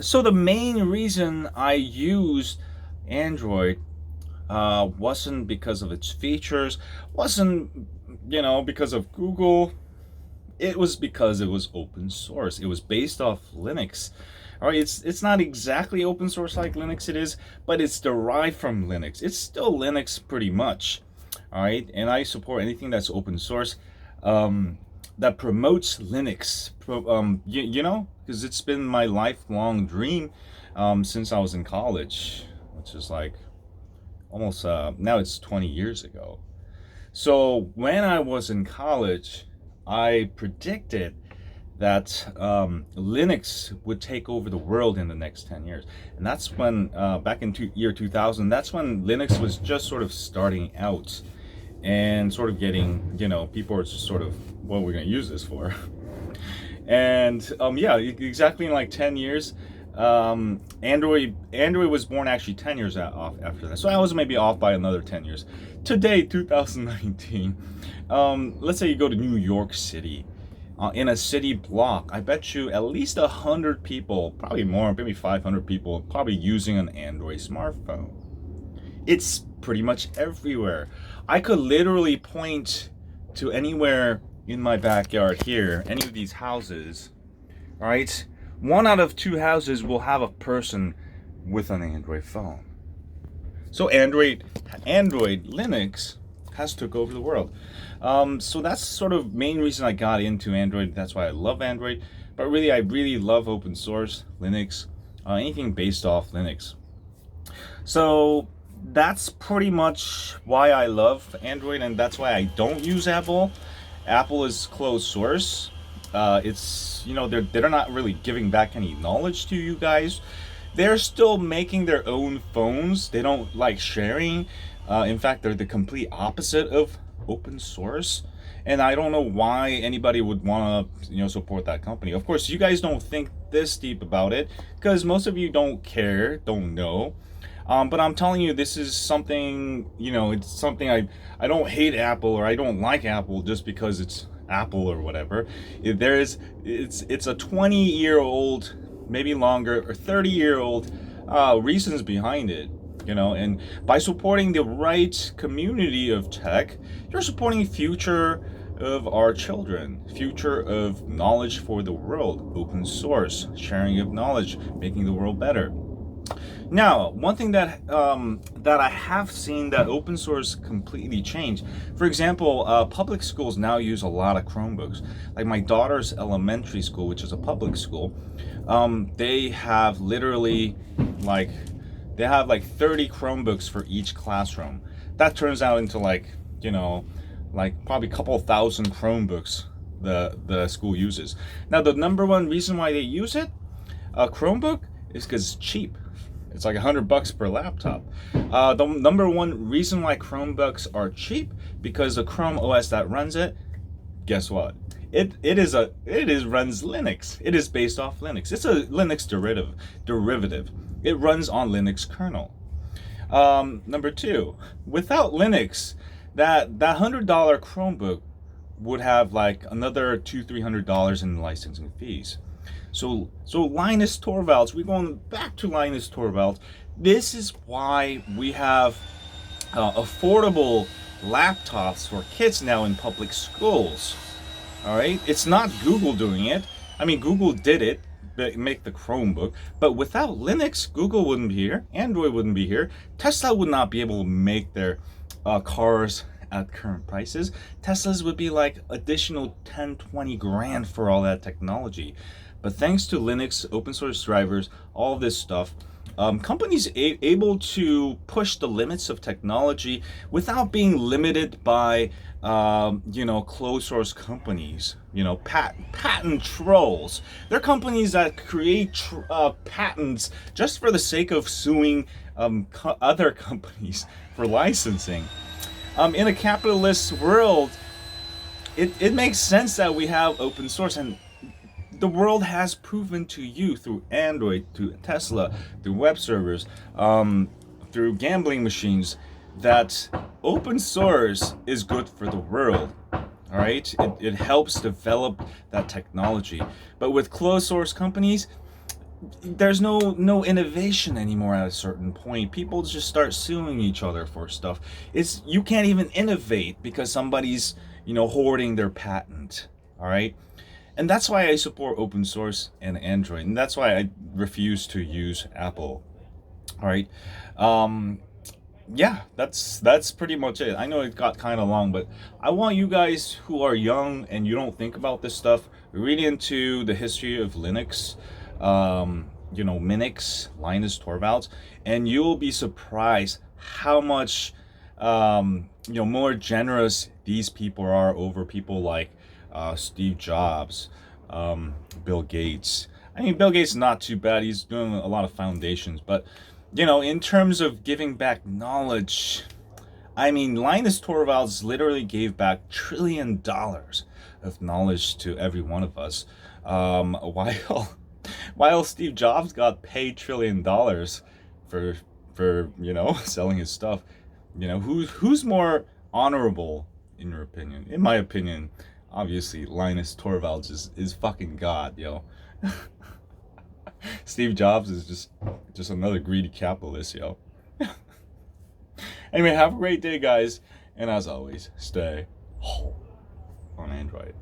So the main reason I used Android wasn't because of its features, wasn't because of Google. It was because it was open source. It was based off Linux. All right, it's not exactly open source like Linux it is, but it's derived from Linux. It's still Linux pretty much. All right, and I support anything that's open source that promotes Linux. Because it's been my lifelong dream since I was in college, which is like almost now it's 20 years ago. So when I was in college, I predicted that Linux would take over the world in the next 10 years. And that's when, back in year 2000, that's when Linux was just sort of starting out and sort of getting, people are just sort of, what we're going to use this for. And yeah, exactly in like 10 years, Android was born actually 10 years off after that. So I was maybe off by another 10 years. Today, 2019, let's say you go to New York City, in a city block, I bet you at least 100 people, probably more, maybe 500 people, probably using an Android smartphone. It's pretty much everywhere. I could literally point to anywhere in my backyard here, any of these houses, right? One out of two houses will have a person with an Android phone. So Android Linux has took over the world. So that's sort of main reason I got into Android. That's why I love Android. But really, I really love open source, Linux, anything based off Linux. So that's pretty much why I love Android, and that's why I don't use Apple. Apple is closed source. It's they're not really giving back any knowledge to you guys. They're still making their own phones. They don't like sharing. In fact, they're the complete opposite of open source. And I don't know why anybody would want to support that company. Of course, you guys don't think this deep about it because most of you don't care, don't know. But I'm telling you, this is something, it's something I don't hate Apple or I don't like Apple just because it's Apple or whatever. It's a 20-year-old, maybe longer, or 30-year-old reasons behind it. And by supporting the right community of tech, you're supporting future of our children, future of knowledge for the world, open source, sharing of knowledge, making the world better. Now, one thing that I have seen that open source completely changed. For example, public schools now use a lot of Chromebooks. Like my daughter's elementary school, which is a public school, they have literally like 30 Chromebooks for each classroom. That turns out into like probably a couple thousand Chromebooks the school uses. Now, the number one reason why they use it, a Chromebook, is because it's cheap. It's like $100 per laptop. The number one reason why Chromebooks are cheap, because the Chrome OS that runs it, guess what? It runs Linux. It is based off Linux. It's a Linux derivative. It runs on Linux kernel. Number two, without Linux, that $100 Chromebook would have like another $200-300 in licensing fees. So Linus Torvalds, we're going back to Linus Torvalds. This is why we have affordable laptops for kids now in public schools. All right, it's not Google doing it. I mean, Google did it, make the Chromebook, but without Linux, Google wouldn't be here, Android wouldn't be here, Tesla would not be able to make their cars at current prices. Teslas would be like additional 10-20 grand for all that technology. But thanks to Linux, open source drivers, all this stuff, companies able to push the limits of technology without being limited by closed source companies, patent trolls. They're companies that create patents just for the sake of suing other companies for licensing. In a capitalist world, it makes sense that we have open source, and the world has proven to you through Android, through Tesla, through web servers, through gambling machines, that open source is good for the world. All right, it helps develop that technology. But with closed source companies, there's no innovation anymore at a certain point. People just start suing each other for stuff. It's you can't even innovate because somebody's, hoarding their patent. All right? And that's why I support open source and Android. And that's why I refuse to use Apple. All right? Um yeah, that's pretty much it. I know it got kind of long, but I want you guys who are young and you don't think about this stuff, read into the history of Linux, Minix, Linus Torvalds, and you'll be surprised how much more generous these people are over people like Steve Jobs, Bill Gates. I mean, Bill Gates is not too bad. He's doing a lot of foundations, but in terms of giving back knowledge, I mean, Linus Torvalds literally gave back $1 trillion of knowledge to every one of us, while while Steve Jobs got paid $1 trillion for selling his stuff. Who's more honorable in your opinion? In my opinion, obviously Linus Torvalds is fucking God, yo. Steve Jobs is just another greedy capitalist, yo. Anyway, have a great day, guys, and as always, stay whole on Android.